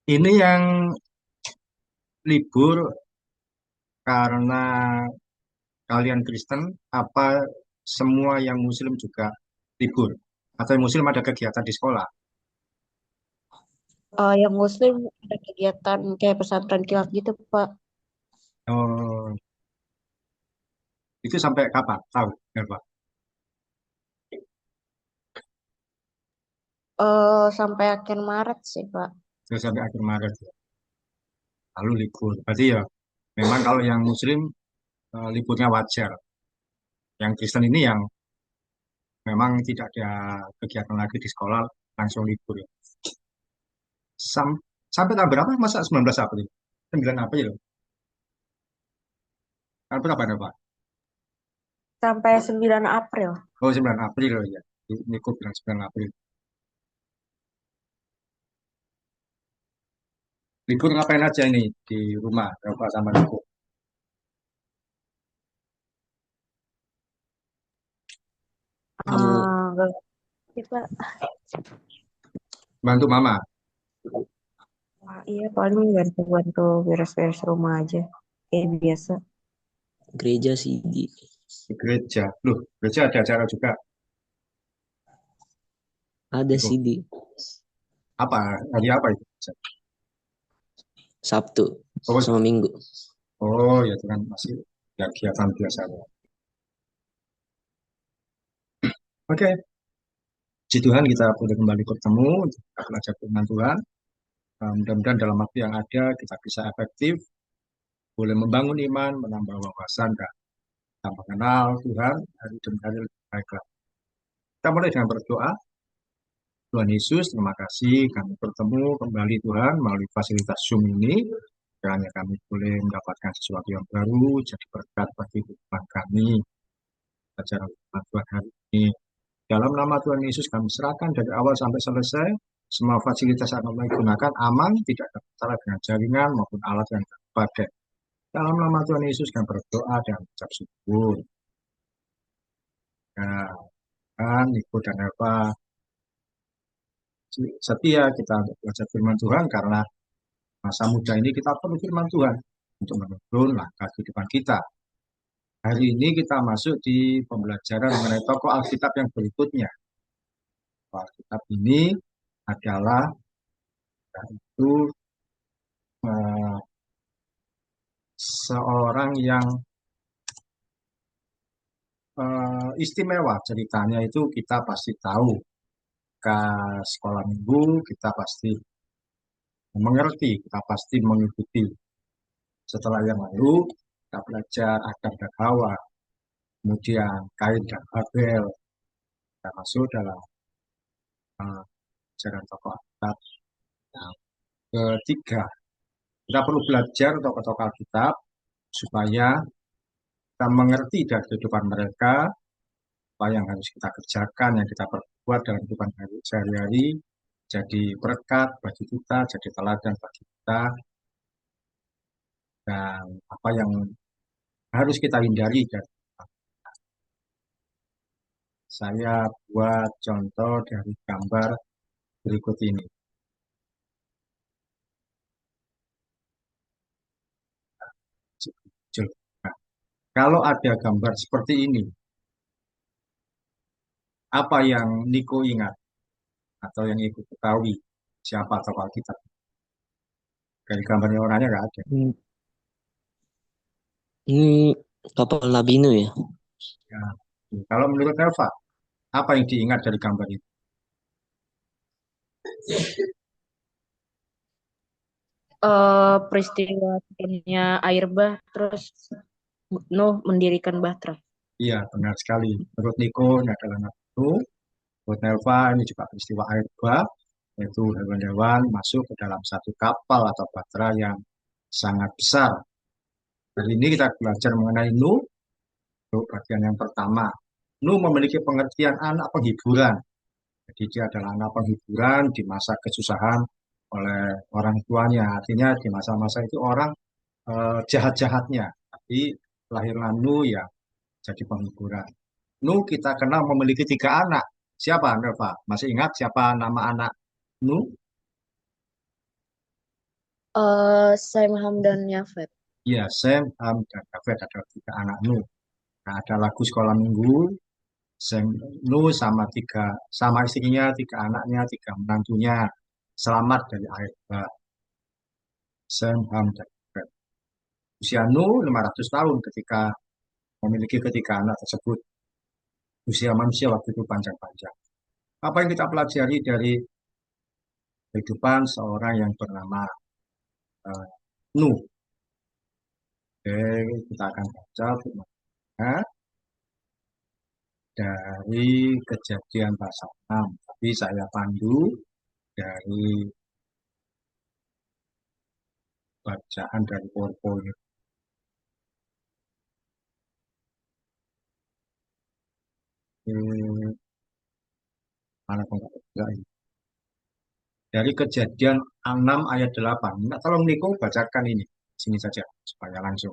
Ini yang libur karena kalian Kristen, apa semua yang Muslim juga libur? Atau yang Muslim ada kegiatan di sekolah? Yang Muslim ada kegiatan kayak pesantren kilat gitu, Pak. Oh, itu sampai kapan? Tahu, ya, Pak? Sampai akhir Maret sih, Pak. Terus sampai akhir Maret, ya. Lalu libur. Berarti ya, memang kalau yang Muslim liburnya wajar. Yang Kristen ini yang memang tidak ada kegiatan lagi di sekolah, langsung libur ya. Sam- Sampai tanggal berapa? Masa 19 April? 9 April. Tanggal berapa ada, Pak? Sampai 9 April. Oh, 9 April ya. Ini kok bilang 9 April. Libur ngapain aja ini di rumah, Bapak sama Ibu? Kamu Enggak sih, Pak. Bantu Mama Wah, iya, paling bantu-bantu beres-beres rumah aja. Kayak biasa. gereja sih di gereja. Loh, gereja ada acara juga. ada Ibu, sih apa? Hari apa itu? Sabtu Oh, sama Minggu. oh ya itu kan masih ya, kegiatan biasa. Oke, puji Tuhan kita boleh kembali bertemu, kita belajar firman Tuhan. Mudah-mudahan dalam waktu yang ada kita bisa efektif, boleh membangun iman, menambah wawasan, dan kita mengenal Tuhan hari demi hari lebih baik lagi. Kita mulai dengan berdoa. Tuhan Yesus, terima kasih kami bertemu kembali Tuhan melalui fasilitas Zoom ini. Kiranya kami boleh mendapatkan sesuatu yang baru, jadi berkat bagi kehidupan kami. Ajaran firman Tuhan hari ini. Dalam nama Tuhan Yesus kami serahkan dari awal sampai selesai. Semua fasilitas yang kami gunakan aman, tidak ada masalah dengan jaringan maupun alat yang kami pakai. Dalam nama Tuhan Yesus kami berdoa dan mengucap syukur. Ya, dan Ibu dan Eva setia kita untuk belajar firman Tuhan karena masa muda ini kita perlu firman Tuhan untuk menuntun langkah kehidupan kita. Hari ini kita masuk di pembelajaran mengenai tokoh Alkitab yang berikutnya. Tokoh Alkitab ini adalah yaitu eh, seorang yang istimewa. Ceritanya itu kita pasti tahu. Ke sekolah minggu kita pasti mengerti, kita pasti mengikuti. Setelah yang lalu kita belajar Adam dan Hawa, kemudian Kain dan Habel, kita masuk dalam ajaran tokoh Alkitab. Nah, ketiga, kita perlu belajar tokoh-tokoh Alkitab supaya kita mengerti dari kehidupan mereka, apa yang harus kita kerjakan, yang kita perbuat dalam kehidupan sehari-hari, jadi berkat bagi kita, jadi teladan bagi kita, dan apa yang harus kita hindari. Dan saya buat contoh dari gambar berikut ini. Nah, kalau ada gambar seperti ini, apa yang Niko ingat atau yang Niko ketahui siapa tokoh Alkitab? Dari gambarnya orangnya nggak ada. Hmm, Ini kapal Nabi Nuh ya. Ya. Kalau menurut Eva, apa yang diingat dari gambar itu? Peristiwa turunnya air bah, terus Nuh mendirikan Batra. Iya, benar sekali. Menurut Niko, ini adalah Nabi Nuh. Menurut Eva, ini juga peristiwa air bah, yaitu hewan-hewan masuk ke dalam satu kapal atau batra yang sangat besar. Hari ini kita belajar mengenai Nuh, untuk bagian yang pertama. Nuh memiliki pengertian anak penghiburan. Jadi dia adalah anak penghiburan di masa kesusahan oleh orang tuanya. Artinya di masa-masa itu orang jahat-jahatnya. Tapi lahirlah Nuh ya jadi penghiburan. Nuh kita kenal memiliki tiga anak. Siapa, Nova? Masih ingat siapa nama anak Nuh? Sam, Ham, dan Yafet. Ya, Sem, Ham, dan Yafet adalah tiga anak Nuh. Nah, ada lagu sekolah minggu, Sem, Nuh sama istrinya, tiga anaknya, tiga menantunya selamat dari air bah. Sem, Ham, dan Yafet. Usia Nuh 500 tahun ketika memiliki ketiga anak tersebut. Usia manusia waktu itu panjang-panjang. Apa yang kita pelajari dari kehidupan seorang yang bernama uh, Nuh? Oke, kita akan baca firman-Nya dari Kejadian pasal 6. Tapi saya pandu dari bacaan dari PowerPoint. Mana kok nggak ada ini? Dari Kejadian 6 ayat 8. Nah, tolong Niko bacakan ini. Sini saja supaya langsung.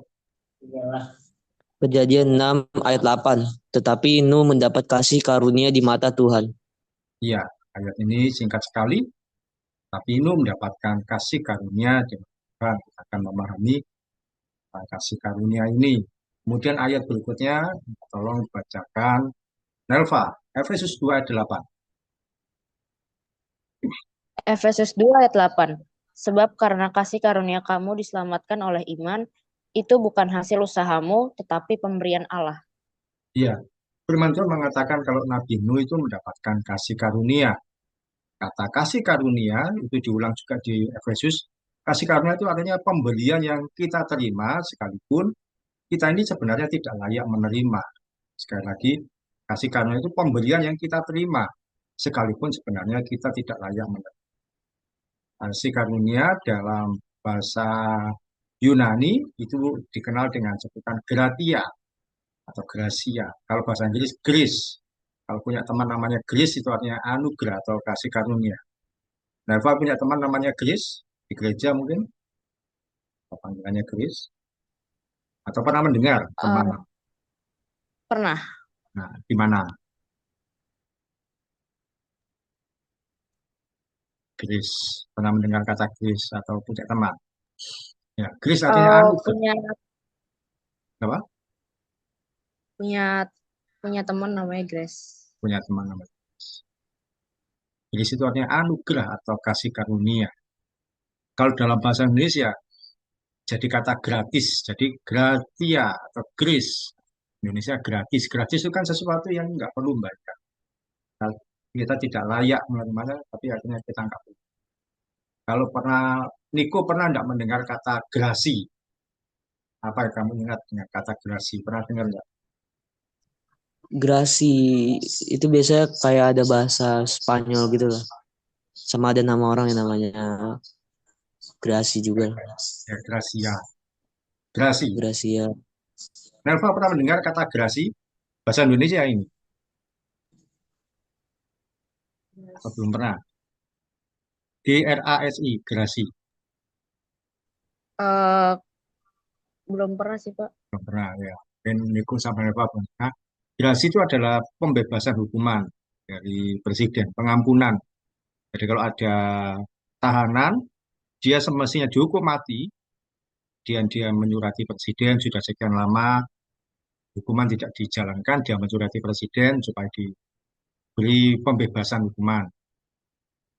Kejadian 6 ayat 8. Tetapi Nuh mendapat kasih karunia di mata Tuhan. Iya, ayat ini singkat sekali, tapi Nuh mendapatkan kasih karunia di mata Tuhan. Kita akan memahami kasih karunia ini. Kemudian ayat berikutnya, tolong bacakan Nelva, Efesus 2 ayat 8. Efesus 2 ayat 8. Sebab karena kasih karunia kamu diselamatkan oleh iman, itu bukan hasil usahamu, tetapi pemberian Allah. Iya, firman Tuhan mengatakan kalau Nabi Nuh itu mendapatkan kasih karunia. Kata kasih karunia itu diulang juga di Efesus. Kasih karunia itu artinya pemberian yang kita terima sekalipun kita ini sebenarnya tidak layak menerima. Sekali lagi, kasih karunia itu pemberian yang kita terima sekalipun sebenarnya kita tidak layak menerima. Kasih karunia dalam bahasa Yunani itu dikenal dengan sebutan gratia atau gracia. Kalau bahasa Inggris, grace. Kalau punya teman namanya grace itu artinya anugerah atau kasih karunia. Neva punya teman namanya grace di gereja mungkin, apa panggilannya grace? Atau pernah mendengar teman? Eh, pernah. Nah, di mana grace? Pernah mendengar kata grace atau punya teman? Ya, grace artinya anugerah. punya Apa? punya punya teman namanya Grace. Punya teman namanya grace itu artinya anugerah atau kasih karunia. Kalau dalam bahasa Indonesia jadi kata gratis, jadi gratia atau grace. Indonesia gratis. Gratis itu kan sesuatu yang nggak perlu bayar. Kalau kita tidak layak menerimanya, tapi akhirnya kita nggak perlu. Kalau pernah, Niko pernah nggak mendengar kata grasi? Apa yang kamu ingat dengan kata grasi? Pernah dengar nggak? Grasi itu biasanya kayak ada bahasa Spanyol gitu lah. Sama ada nama orang yang namanya Grasi juga. Ya, gracia. Grasi. Gracia. Nelva pernah mendengar kata grasi? Bahasa Indonesia ini? Atau belum pernah? GRASI, grasi. Eh, belum pernah sih, Pak. Belum pernah ya. Dan Niko sama Nelva pernah. Grasi itu adalah pembebasan hukuman dari presiden, pengampunan. Jadi kalau ada tahanan, dia semestinya dihukum mati, dia menyurati presiden sudah sekian lama, hukuman tidak dijalankan, dia menyurati presiden supaya diberi pembebasan hukuman,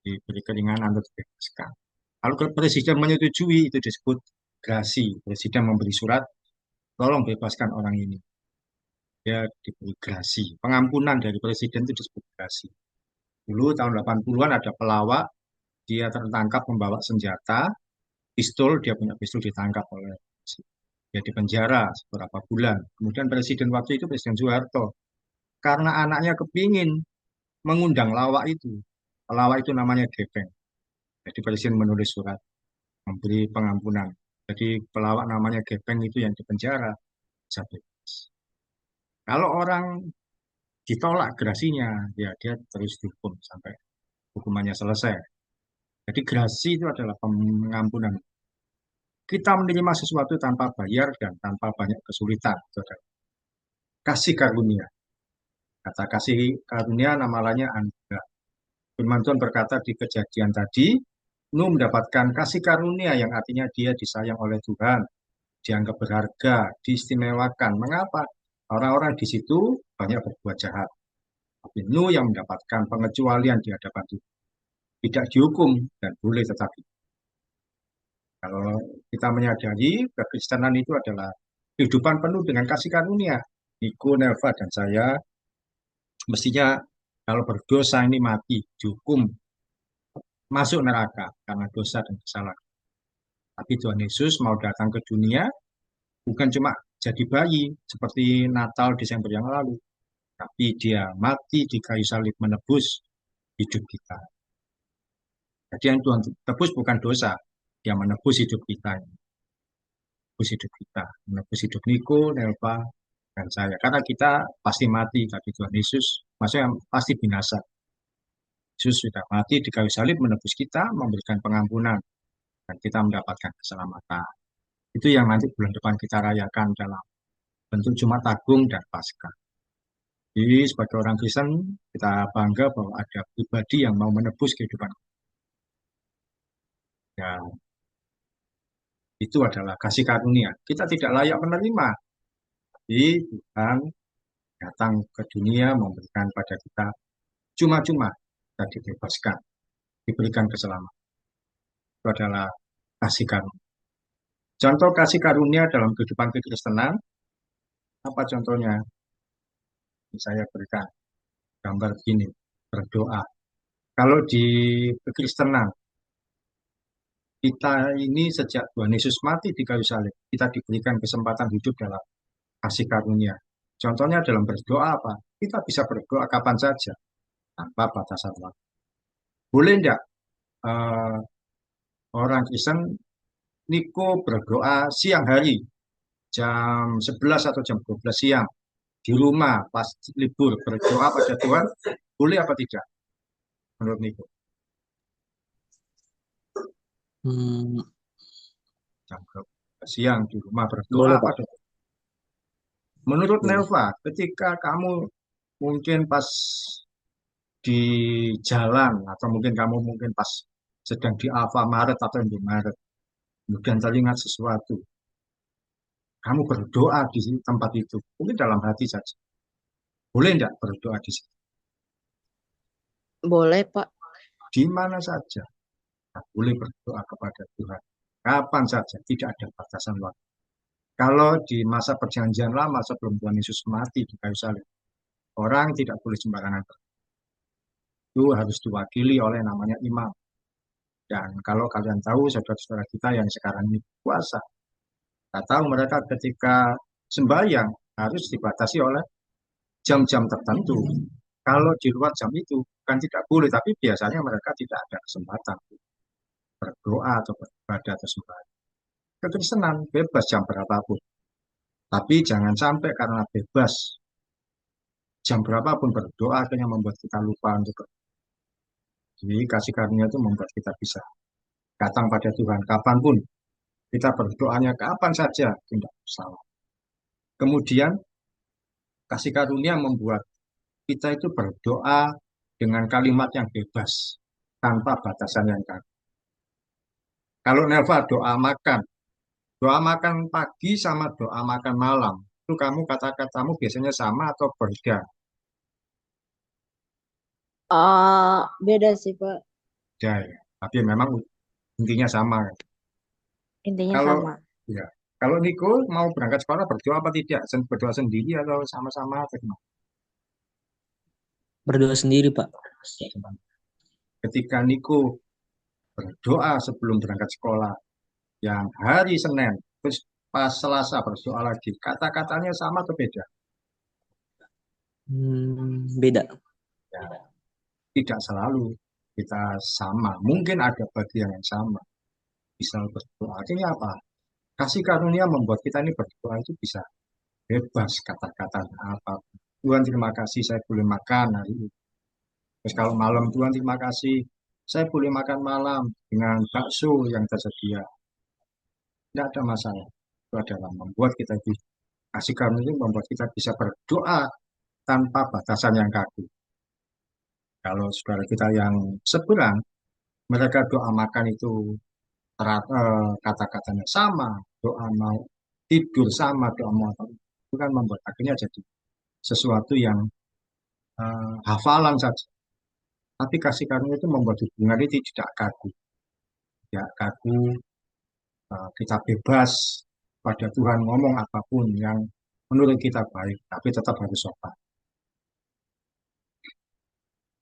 diberi keringanan atau dibebaskan. Kalau presiden menyetujui, itu disebut grasi. Presiden memberi surat, tolong bebaskan orang ini. Dia diberi grasi. Pengampunan dari presiden itu disebut grasi. Dulu tahun 80-an ada pelawak, dia tertangkap membawa senjata, pistol, dia punya pistol ditangkap oleh dia di penjara beberapa bulan. Kemudian presiden waktu itu Presiden Soeharto, karena anaknya kepingin mengundang lawak itu. Pelawak itu namanya Gepeng. Jadi presiden menulis surat memberi pengampunan. Jadi pelawak namanya Gepeng itu yang di penjara bisa bebas. Kalau orang ditolak gerasinya, ya dia terus dihukum sampai hukumannya selesai. Jadi gerasi itu adalah pengampunan. Kita menerima sesuatu tanpa bayar dan tanpa banyak kesulitan. Saudara. Kasih karunia. Kata kasih karunia nama lainnya anugerah. Firman Tuhan berkata di kejadian tadi, Nuh mendapatkan kasih karunia yang artinya dia disayang oleh Tuhan, dianggap berharga, diistimewakan. Mengapa? Orang-orang di situ banyak berbuat jahat. Tapi Nuh yang mendapatkan pengecualian di hadapan Tuhan. Tidak dihukum dan boleh tetap hidup. Kalau kita menyadari kekristenan itu adalah kehidupan penuh dengan kasih karunia. Niko, Nelva, dan saya mestinya kalau berdosa ini mati, dihukum, masuk neraka karena dosa dan kesalahan. Tapi Tuhan Yesus mau datang ke dunia bukan cuma jadi bayi seperti Natal Desember yang lalu, tapi dia mati di kayu salib menebus hidup kita. Jadi yang Tuhan tebus bukan dosa, dia menebus hidup kita, menebus hidup kita, menebus hidup Niko, Nelva, dan saya. Karena kita pasti mati, tapi Tuhan Yesus, maksudnya pasti binasa. Yesus sudah mati di kayu salib menebus kita, memberikan pengampunan, dan kita mendapatkan keselamatan. Itu yang nanti bulan depan kita rayakan dalam bentuk Jumat Agung dan Paskah. Jadi sebagai orang Kristen, kita bangga bahwa ada pribadi yang mau menebus kehidupan. Ya, itu adalah kasih karunia. Kita tidak layak menerima, tapi Tuhan datang ke dunia memberikan pada kita cuma-cuma kita dibebaskan, diberikan keselamatan. Itu adalah kasih karunia. Contoh kasih karunia dalam kehidupan kekristenan, apa contohnya? Saya berikan gambar begini, berdoa. Kalau di kekristenan, kita ini sejak Tuhan Yesus mati di kayu salib, kita diberikan kesempatan hidup dalam kasih karunia. Contohnya dalam berdoa apa? Kita bisa berdoa kapan saja, tanpa batasan waktu. Boleh enggak orang Kristen Niko berdoa siang hari, jam 11 atau jam 12 siang, di rumah pas libur berdoa pada Tuhan, boleh apa tidak menurut Niko? Hmm, Jam 12 siang di rumah berdoa boleh Pak. pada Tuhan. Menurut Boleh. Nelva, ketika kamu mungkin pas di jalan atau mungkin kamu mungkin pas sedang di Alfamaret atau di Maret, kemudian teringat sesuatu, kamu berdoa di tempat itu, mungkin dalam hati saja. Boleh enggak berdoa di situ? Boleh, Pak. Di mana saja. Kita boleh berdoa kepada Tuhan. Kapan saja, tidak ada batasan waktu. Kalau di masa perjanjian lama sebelum Tuhan Yesus mati di kayu salib, orang tidak boleh sembarangan berdoa. Itu harus diwakili oleh namanya imam. Dan kalau kalian tahu saudara-saudara kita yang sekarang ini puasa, kita tahu mereka ketika sembahyang harus dibatasi oleh jam-jam tertentu. Kalau di luar jam itu bukan tidak boleh, tapi biasanya mereka tidak ada kesempatan berdoa atau beribadah atau sembahyang. Kekristenan bebas jam berapapun, tapi jangan sampai karena bebas jam berapapun berdoa akhirnya membuat kita lupa untuk berdoa. Jadi kasih karunia itu membuat kita bisa datang pada Tuhan kapanpun. Kita berdoanya kapan saja, tidak salah. Kemudian kasih karunia membuat kita itu berdoa dengan kalimat yang bebas, tanpa batasan yang kaku. Kalau Nelva doa makan pagi sama doa makan malam, itu kamu kata-katamu biasanya sama atau berbeda? Beda sih, Pak. Ya, ya. Tapi memang intinya sama. Intinya Kalau sama. ya, kalau Niko mau berangkat sekolah berdoa apa tidak? Berdoa sendiri atau sama-sama atau gimana? Berdoa sendiri Pak. Ketika Niko berdoa sebelum berangkat sekolah, yang hari Senin, terus pas Selasa berdoa lagi, kata-katanya sama atau beda? Beda. Ya, tidak selalu kita sama. Mungkin ada bagian yang sama. Bisa berdoa. Artinya apa? Kasih karunia membuat kita ini berdoa itu bisa bebas kata-kata apa. Tuhan terima kasih saya boleh makan hari ini. Terus kalau malam Tuhan terima kasih saya boleh makan malam dengan bakso yang tersedia. Tidak ada masalah. Itu adalah membuat kita bisa kasih karunia itu membuat kita bisa berdoa tanpa batasan yang kaku. Kalau saudara kita yang seberang, Mereka doa makan itu kata-katanya sama, doa mau tidur sama, doa mau apa. Itu kan membuat akhirnya jadi sesuatu yang hafalan saja. Tapi kasih karunia itu membuat hubungan itu tidak kaku. Tidak kaku, kita bebas pada Tuhan ngomong apapun yang menurut kita baik, tapi tetap harus sopan.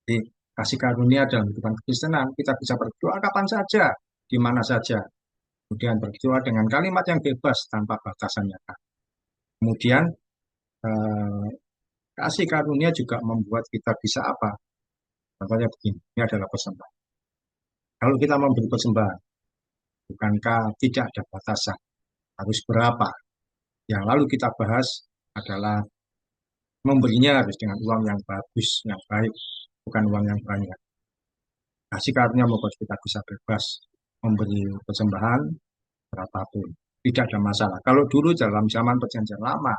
Jadi, kasih karunia dalam kehidupan Kristenan, kita bisa berdoa kapan saja, di mana saja. Kemudian berdoa dengan kalimat yang bebas tanpa batasannya. Kemudian eh, kasih karunia juga membuat kita bisa apa? Contohnya begini, ini adalah persembahan. Kalau kita memberi persembahan, bukankah tidak ada batasan? Harus berapa? Yang lalu kita bahas adalah memberinya harus dengan uang yang bagus, yang baik, bukan uang yang banyak. Kasih karunia membuat kita bisa bebas memberi persembahan berapapun. Tidak ada masalah. Kalau dulu dalam zaman perjanjian lama,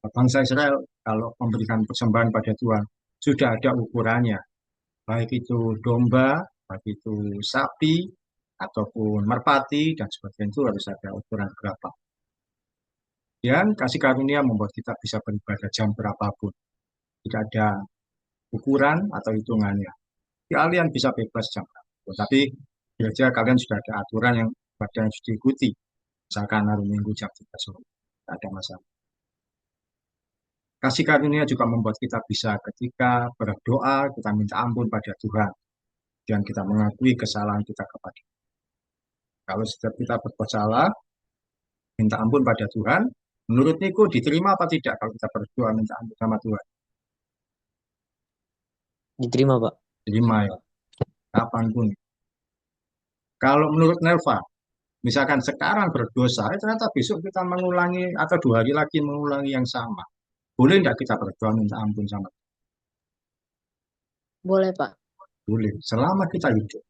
bangsa Israel kalau memberikan persembahan pada Tuhan, sudah ada ukurannya. Baik itu domba, baik itu sapi, ataupun merpati, dan sebagainya itu harus ada ukuran berapa. Dan kasih karunia membuat kita bisa beribadah jam berapapun. Tidak ada ukuran atau hitungannya. Kalian bisa bebas jam berapapun. Tapi gereja kalian sudah ada aturan yang pada harus diikuti. Misalkan hari Minggu jam 3 sore. Tidak ada masalah. Kasih karunia juga membuat kita bisa ketika berdoa, kita minta ampun pada Tuhan. Dan kita mengakui kesalahan kita kepada Tuhan. Kalau setiap kita berbuat salah, minta ampun pada Tuhan, menurut Niko diterima apa tidak kalau kita berdoa minta ampun sama Tuhan? Diterima, Pak. Terima ya, kapanpun. Kalau menurut Nelva, misalkan sekarang berdosa, ternyata besok kita mengulangi atau 2 hari lagi mengulangi yang sama. Boleh tidak kita berdoa minta ampun sama Tuhan? Boleh, Pak. Boleh. Selama kita hidup,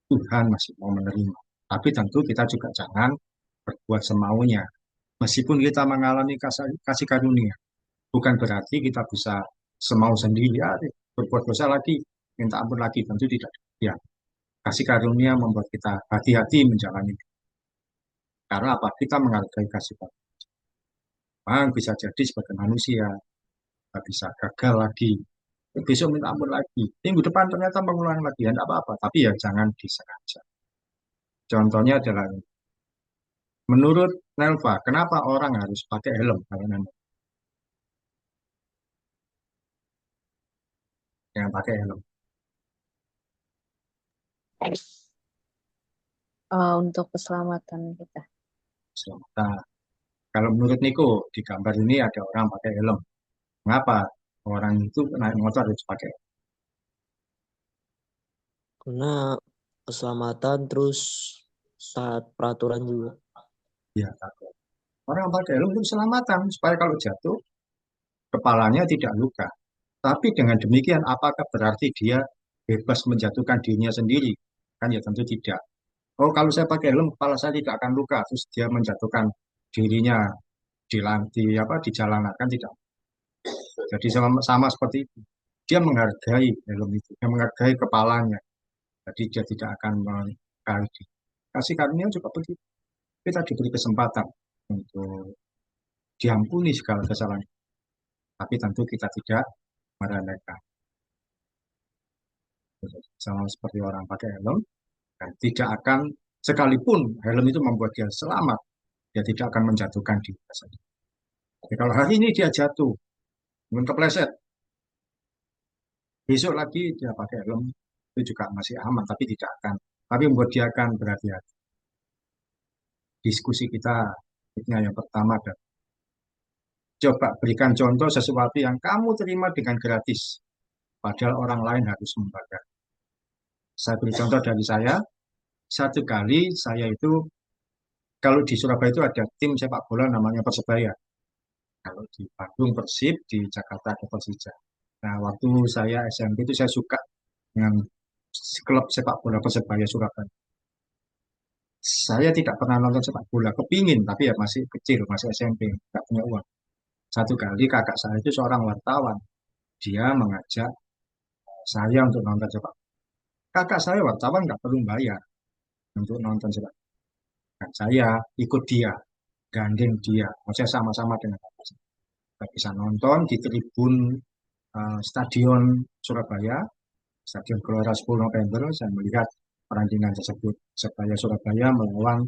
Tuhan masih mau menerima. Tapi tentu kita juga jangan berbuat semaunya. Meskipun kita mengalami kasih karunia, bukan berarti kita bisa semau sendiri, ya, berbuat dosa lagi, minta ampun lagi, tentu tidak. Ya, kasih karunia membuat kita hati-hati menjalani. Karena apa? Kita menghargai kasih karunia. Memang bisa jadi sebagai manusia, kita bisa gagal lagi. Besok minta ampun lagi. Minggu depan ternyata mengulang lagi. Ya, tidak apa-apa. Tapi ya jangan disengaja. Contohnya adalah, menurut Nelva, kenapa orang harus pakai helm? Kalau yang pakai helm. Untuk keselamatan kita. Nah, kalau menurut Niko, di gambar ini ada orang pakai helm. Mengapa orang itu naik motor harus pakai helm? Karena keselamatan terus taat peraturan juga. Ya, takut. Orang pakai helm itu keselamatan, supaya kalau jatuh, kepalanya tidak luka. Tapi dengan demikian, apakah berarti dia bebas menjatuhkan dirinya sendiri? Kan ya tentu tidak. Oh, kalau saya pakai helm, kepala saya tidak akan luka. Terus dia menjatuhkan dirinya di jalanan, kan tidak. Jadi sama seperti itu. Dia menghargai helm itu, dia menghargai kepalanya. Jadi dia tidak akan menghargai. Kasih karunia juga begitu. Kita diberi kesempatan untuk diampuni segala kesalahan. Tapi tentu kita tidak meremehkan. Sama seperti orang pakai helm, dan tidak akan, sekalipun helm itu membuat dia selamat, dia tidak akan menjatuhkan diri sendiri. Tapi kalau hari ini dia jatuh, mungkin kepleset, besok lagi dia pakai helm, itu juga masih aman, tapi tidak akan. Tapi membuat dia akan berhati-hati. Diskusi kita, yang pertama adalah, coba berikan contoh sesuatu yang kamu terima dengan gratis, padahal orang lain harus membayar. Saya beri contoh dari saya, satu kali saya itu, kalau di Surabaya itu ada tim sepak bola namanya Persebaya. Kalau di Bandung Persib, di Jakarta ada Persija. Nah, waktu saya SMP itu saya suka dengan klub sepak bola Persebaya Surabaya. Saya tidak pernah nonton sepak bola, kepingin, tapi ya masih kecil, masih SMP, nggak punya uang. Satu kali kakak saya itu seorang wartawan, dia mengajak saya untuk nonton sepak bola. Kakak saya wartawan nggak perlu bayar untuk nonton sepak. Dan saya ikut dia, gandeng dia. Maksudnya sama-sama dengan kakak saya. Kita bisa nonton di tribun Stadion Surabaya, Stadion Gelora 10 November. Saya melihat pertandingan tersebut. Persebaya Surabaya melawan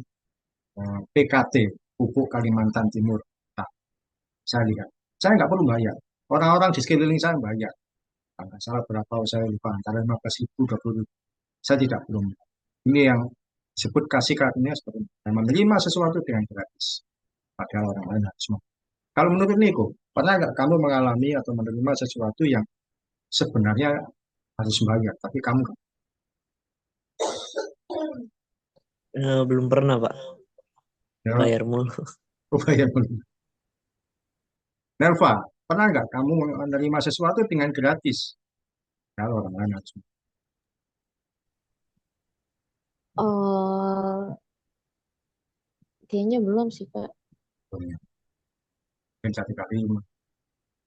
PKT, Pupuk Kalimantan Timur. Nah, saya lihat. Saya nggak perlu bayar. Orang-orang di sekeliling saya bayar. Nggak salah berapa saya lupa, antara 15.000, 20.000. Saya tidak belum. Ini yang disebut kasih karunia seperti ini. Dan menerima sesuatu dengan gratis. Padahal orang lain harus mau. Kalau menurut Niko, pernah nggak kamu mengalami atau menerima sesuatu yang sebenarnya harus bayar, tapi kamu nggak? Belum pernah Pak, Ya, bayar mulu. bayar dulu. Nelva, pernah nggak kamu menerima sesuatu dengan gratis? Kalau orang lain harus bayar. Eh, kayaknya belum sih, Pak. Mungkin satu kali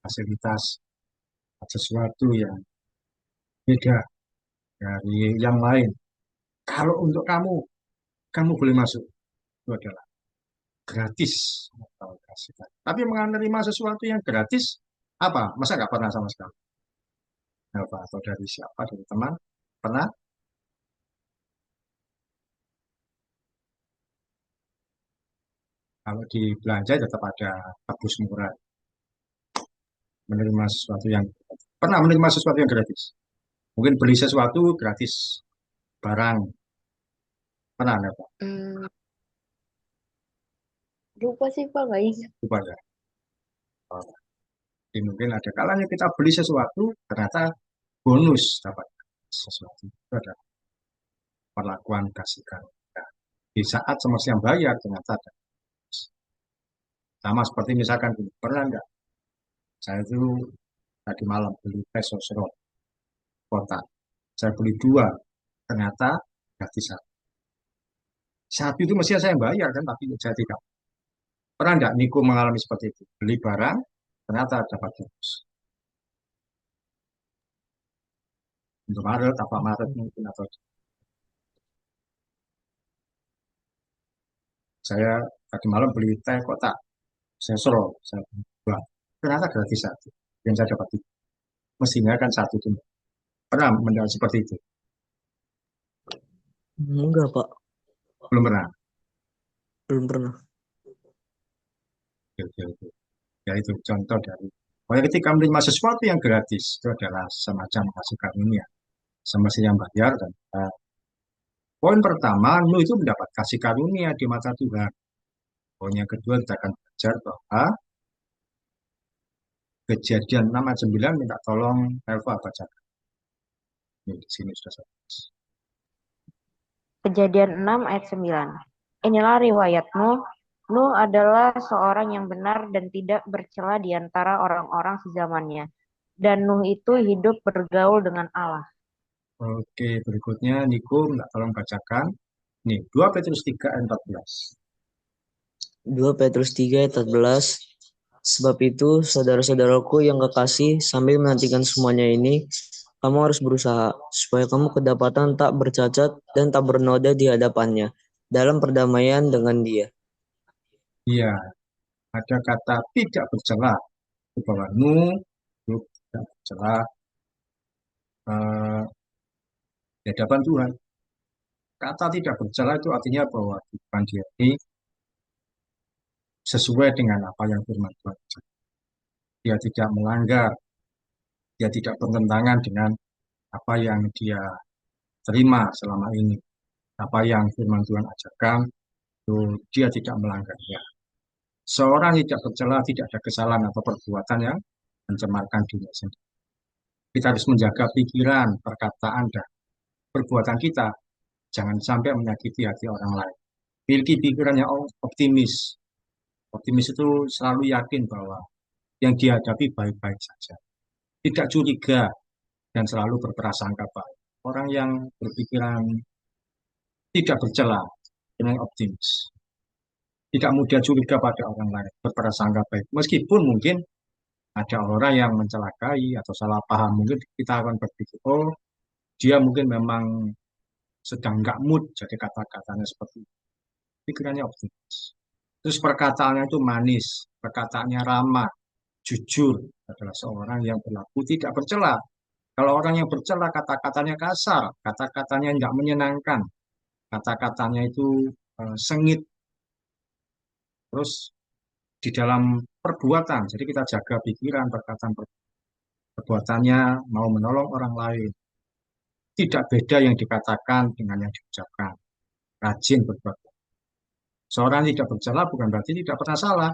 fasilitas sesuatu yang beda dari yang lain. Kalau untuk kamu, kamu boleh masuk. Itu adalah gratis atau kasih. Tapi menerima sesuatu yang gratis, apa? Masa nggak pernah sama sekali? Apa? Atau dari siapa? Dari teman? Pernah? Kalau di belanja tetap ada tebus murah. Menerima sesuatu yang pernah menerima sesuatu yang gratis. Mungkin beli sesuatu gratis barang. Pernah nggak Pak? Hmm, lupa sih, Pak, nggak ingat. Lupa ya. Oh, jadi mungkin ada kalanya kita beli sesuatu, ternyata bonus dapat sesuatu. Itu ada perlakuan kasihkan. Nah, di saat semesta yang bayar, ternyata ada. Sama seperti misalkan, pernah nggak? Saya itu tadi malam beli peso serot kotak. Saya beli dua, ternyata gratis satu. Satu itu mestinya saya bayar kan, tapi saya tidak. Pernah nggak Niko mengalami seperti itu? Beli barang, ternyata dapat bonus. Untuk Maret, apa Maret mungkin, atau saya tadi malam beli teh kotak. Saya serot, saya beli dua. Ternyata gratis satu. Yang saya dapat itu. Mestinya kan satu itu. Pernah mendapat seperti itu? Enggak Pak, Belum pernah. belum pernah. Oke, oke, oke. Ya itu contoh dari. Pokoknya ketika menerima sesuatu yang gratis, itu adalah semacam kasih karunia. Semestinya yang bayar dan poin pertama, lu itu mendapat kasih karunia di mata Tuhan. Poin yang kedua, kita akan belajar bahwa Kejadian 6 ayat 9 minta tolong Elva baca. Ini di sini sudah saya tulis. Kejadian 6 ayat 9. Inilah riwayatmu. Nuh adalah seorang yang benar dan tidak bercela di antara orang-orang sezamannya. Dan Nuh itu hidup bergaul dengan Allah. Oke, berikutnya Niko minta tolong bacakan. Nih, 2 Petrus 3 ayat 14. 2 Petrus 3 ayat 14. Sebab itu, saudara-saudaraku yang kekasih, sambil menantikan semuanya ini, kamu harus berusaha supaya kamu kedapatan tak bercacat dan tak bernoda di hadapannya dalam perdamaian dengan Dia. Iya, ada kata tidak bercela di bawah Nuh, itu tidak bercela eh, di hadapan Tuhan. Kata tidak bercela itu artinya bahwa Tuhan dia ini sesuai dengan apa yang firman Tuhan. Dia tidak melanggar, dia tidak bertentangan dengan apa yang dia terima selama ini. Apa yang firman Tuhan ajarkan, itu dia tidak melanggarnya. Seorang tidak bercela, tidak ada kesalahan atau perbuatan yang mencemarkan dirinya sendiri. Kita harus menjaga pikiran, perkataan, dan perbuatan kita. Jangan sampai menyakiti hati orang lain. Miliki pikiran yang optimis. Optimis itu selalu yakin bahwa yang dihadapi baik-baik saja. Tidak curiga dan selalu berprasangka baik. Orang yang berpikiran tidak bercela, dengan optimis. Tidak mudah curiga pada orang lain, berprasangka baik. Meskipun mungkin ada orang yang mencelakai atau salah paham, mungkin kita akan berpikir, oh Dia mungkin memang sedang nggak mood, jadi kata-katanya seperti itu. Pikirannya optimis. Terus perkataannya itu manis, perkataannya ramah, jujur, adalah seorang yang berlaku tidak bercela. Kalau orang yang bercela, kata-katanya kasar, kata-katanya nggak menyenangkan, kata-katanya itu sengit, terus di dalam perbuatan. Jadi kita jaga pikiran, perkataan, perbuatannya, mau menolong orang lain. Tidak beda yang dikatakan dengan yang diucapkan. Rajin berbuat. Seorang yang tidak bercela bukan berarti tidak pernah salah,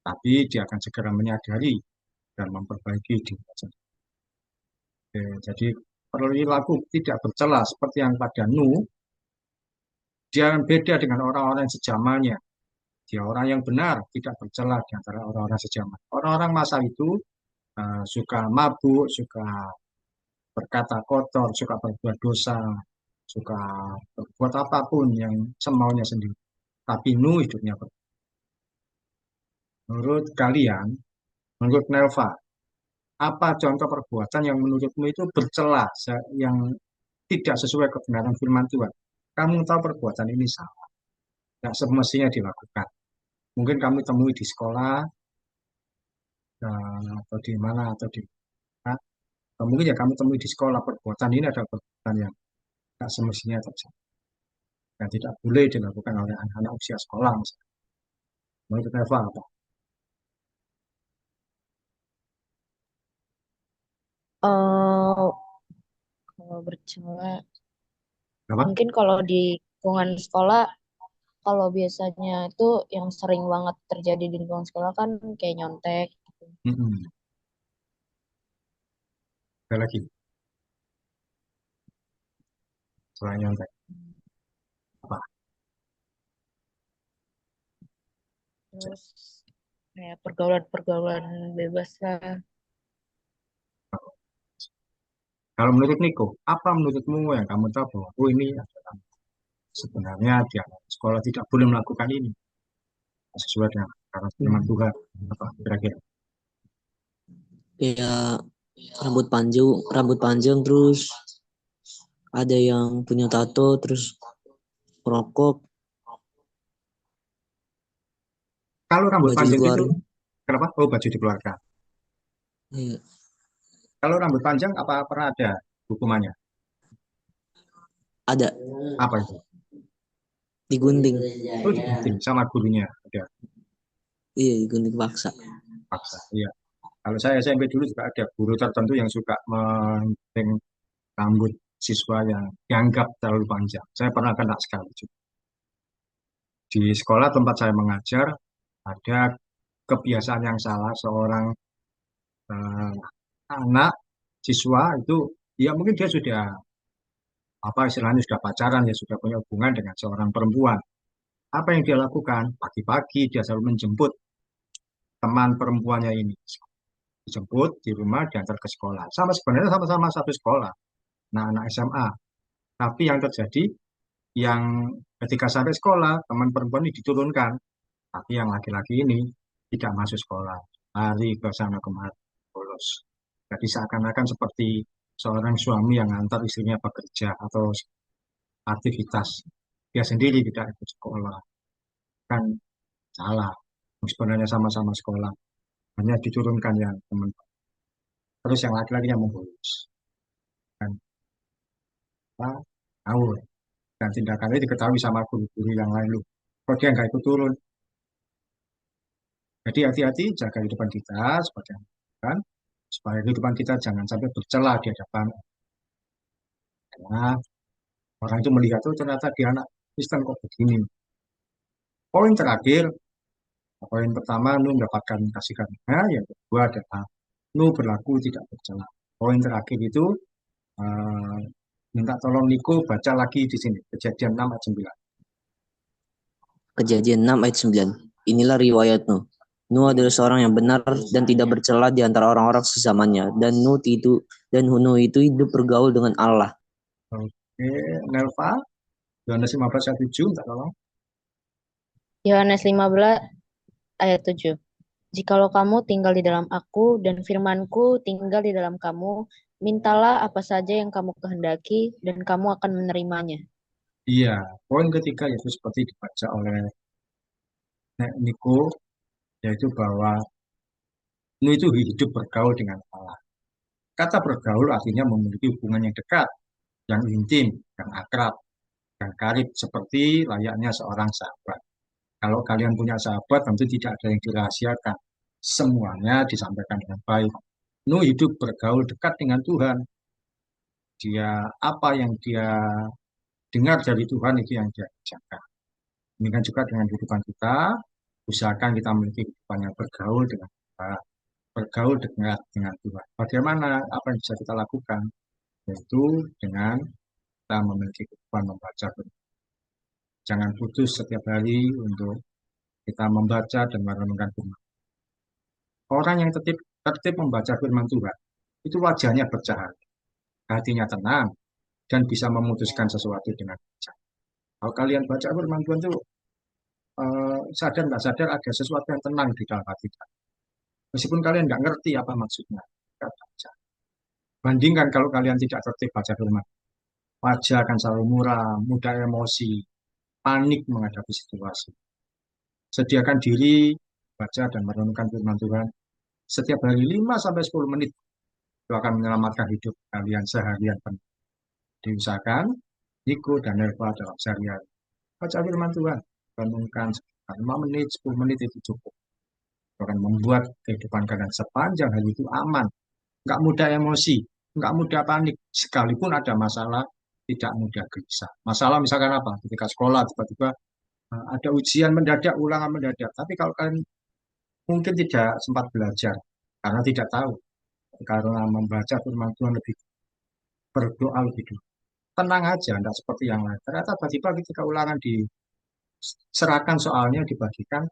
tapi dia akan segera menyadari dan memperbaiki dirinya sendiri. Oke, jadi perilaku tidak bercela seperti yang pada Nuh, dia beda dengan orang-orang sejamannya. Dia orang yang benar, tidak bercela di antara orang-orang sejaman. Orang-orang masa itu suka mabuk, suka berkata kotor, suka berbuat dosa, suka berbuat apapun yang semaunya sendiri. Tapi Nuh hidupnya menurut kalian, menurut Nelva, apa contoh perbuatan yang menurutmu itu bercela, yang tidak sesuai kebenaran firman Tuhan? Kamu tahu perbuatan ini salah, tidak semestinya dilakukan. Mungkin kamu temui di sekolah, atau di mana, atau di mana. Atau mungkin ya kamu temui di sekolah, perbuatan ini adalah perbuatan yang tidak semestinya terjadi. Dan tidak boleh dilakukan oleh anak-anak usia sekolah. Misalnya. Menurut Eva apa? Eh, kalau bercela, Apa? mungkin kalau di lingkungan sekolah, kalau biasanya itu yang sering banget terjadi di lingkungan sekolah kan kayak nyontek gitu. Mm-mm. Ada lagi, selain nyontek. Apa? Terus kayak pergaulan-pergaulan bebas lah. Kalau menurut Niko, apa menurutmu yang kamu tahu bahwa oh ini adalah sebenarnya di anak sekolah tidak boleh melakukan ini sesuai dengan karena firman Tuhan apa kira-kira? Kayak rambut panjang terus ada yang punya tato terus rokok, Kalau rambut baju panjang itu dikeluarin. kenapa? Oh baju dikeluarkan. Iya, Kalau rambut panjang apa pernah ada hukumannya? ada Apa itu? digunting. Oh digunting sama gurunya. Ada Iya, digunting paksa. paksa. Iya. Kalau saya SMP dulu juga ada guru tertentu yang suka menggunting rambut siswa yang dianggap terlalu panjang. Saya pernah kena sekali juga. Di sekolah tempat saya mengajar ada kebiasaan yang salah seorang eh, anak siswa itu ya mungkin dia sudah apa istilahnya sudah pacaran ya sudah punya hubungan dengan seorang perempuan. Apa yang dia lakukan? Pagi-pagi dia selalu menjemput teman perempuannya ini. Dijemput di rumah diantar ke sekolah. Sama sebenarnya sama-sama satu sekolah. Nah, anak SMA. Tapi yang terjadi yang ketika sampai sekolah teman perempuan ini diturunkan. Tapi yang laki-laki ini tidak masuk sekolah. Lari ke sana kemari. Bolos. Jadi seakan-akan seperti seorang suami yang antar istrinya bekerja atau aktivitas. Dia sendiri tidak ikut sekolah. Kan salah. Sebenarnya sama-sama sekolah. Hanya diturunkan yang teman. Terus yang laki-laki yang mengurus. Dan apa, tahu. Dan tindakannya diketahui sama guru-guru yang lain. Loh. Kok dia nggak ikut turun? Jadi hati-hati jaga kehidupan kita sebagai kan supaya kehidupan kita jangan sampai bercela di hadapan karena orang itu melihat tuh ternyata dia anak Kristen kok begini. Poin terakhir, poin pertama lu mendapatkan kasih karunia, yang kedua adalah lu berlaku tidak bercela. Poin terakhir itu eh, minta tolong Niko baca lagi di sini Kejadian 6 ayat 9. Kejadian 6 ayat 9. Inilah riwayat Nuh. Nuh adalah seorang yang benar dan tidak bercela di antara orang-orang sezamannya. Dan Nuh itu hidup bergaul dengan Allah. Oke, Nelva, Yohanes 15 ayat 7, minta tolong. Yohanes 15 ayat 7. Jikalau kamu tinggal di dalam aku dan firmanku tinggal di dalam kamu, Mintalah apa saja yang kamu kehendaki dan kamu akan menerimanya. Iya, poin ketiga yaitu seperti dibaca oleh Nek Niko, yaitu bahwa Nu itu hidup bergaul dengan Allah. Kata bergaul artinya memiliki hubungan yang dekat, yang intim, yang akrab, yang karib, seperti layaknya seorang sahabat. Kalau kalian punya sahabat, tentu tidak ada yang dirahasiakan. Semuanya disampaikan dengan baik. Nu hidup bergaul dekat dengan Tuhan. Dia apa yang dia dengar dari Tuhan itu yang dia kerjakan. Demikian juga dengan kehidupan kita, usahakan kita memiliki kehidupan yang bergaul dengan Tuhan, bergaul dengan Tuhan. Bagaimana apa yang bisa kita lakukan? Yaitu dengan kita memiliki kehidupan membaca. Jangan putus setiap hari untuk kita membaca dan merenungkan firman. Orang yang tertib membaca firman Tuhan, itu wajahnya bercahaya, hatinya tenang, dan bisa memutuskan sesuatu dengan bijak. Kalau kalian baca firman Tuhan itu, sadar nggak sadar ada sesuatu yang tenang di dalam hati kalian. Meskipun kalian nggak ngerti apa maksudnya, baca. Bandingkan kalau kalian tidak tertib baca firman, wajah akan selalu muram, mudah emosi, panik menghadapi situasi. Sediakan diri baca dan merenungkan firman Tuhan setiap hari 5 sampai 10 menit, itu akan menyelamatkan hidup kalian seharian penuh. Diusahakan Niko dan Nelva dalam seharian baca firman Tuhan, renungkan sekitar 5 menit, 10 menit itu cukup. Itu akan membuat kehidupan kalian sepanjang hari itu aman, nggak mudah emosi, nggak mudah panik, sekalipun ada masalah tidak mudah gelisah. Masalah misalkan apa? Ketika sekolah tiba-tiba ada ujian mendadak, ulangan mendadak. Tapi kalau kalian mungkin tidak sempat belajar karena tidak tahu, karena membaca firman Tuhan lebih, berdoa lebih dulu. Tenang aja, tidak seperti yang lain. Ternyata tiba-tiba ketika ulangan diserahkan soalnya dibagikan,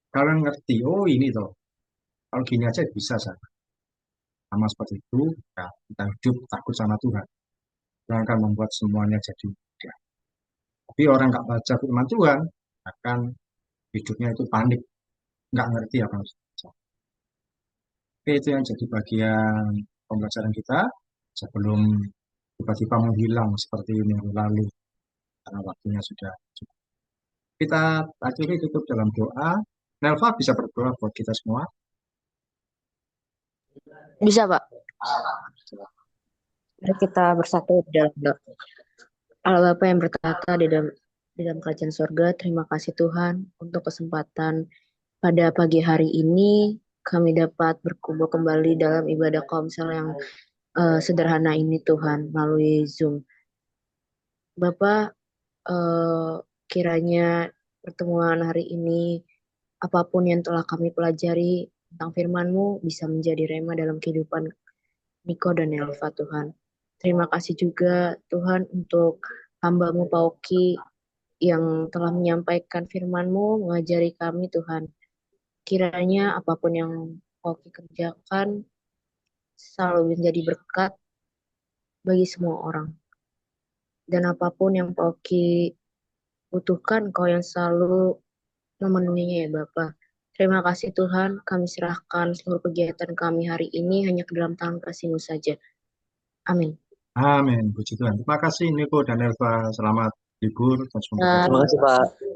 kalian ngerti, oh ini toh, kalau gini aja bisa saja. Sama seperti itu, ya, kita hidup takut sama Tuhan. Tuhan akan membuat semuanya jadi mudah. Tapi orang nggak baca firman Tuhan, akan hidupnya itu panik, nggak ngerti apa yang harus baca. Oke, itu yang jadi bagian pembelajaran kita sebelum tiba-tiba menghilang seperti minggu lalu karena waktunya sudah cukup. Kita akhiri tutup dalam doa. Nelva bisa berdoa buat kita semua. Bisa, Pak. Mari kita bersatu di dalam doa. Allah Bapa yang bertata di dalam kerajaan surga, terima kasih Tuhan untuk kesempatan pada pagi hari ini kami dapat berkumpul kembali dalam ibadah komsel yang sederhana ini Tuhan melalui Zoom. Bapak, kiranya pertemuan hari ini apapun yang telah kami pelajari tentang firman-Mu bisa menjadi rema dalam kehidupan Niko dan Elva Tuhan. Terima kasih juga Tuhan untuk hamba-Mu Pauki yang telah menyampaikan firman-Mu, mengajari kami Tuhan. Kiranya apapun yang Pauki kerjakan selalu menjadi berkat bagi semua orang. Dan apapun yang Pauki butuhkan, Kau yang selalu memenuhinya ya Bapa. Terima kasih Tuhan, kami serahkan seluruh kegiatan kami hari ini hanya ke dalam tangan kasih-Mu saja. Amin. Amin, puji Tuhan. Terima kasih Niko dan Elva. Selamat libur dan semoga Terima kasih Pak.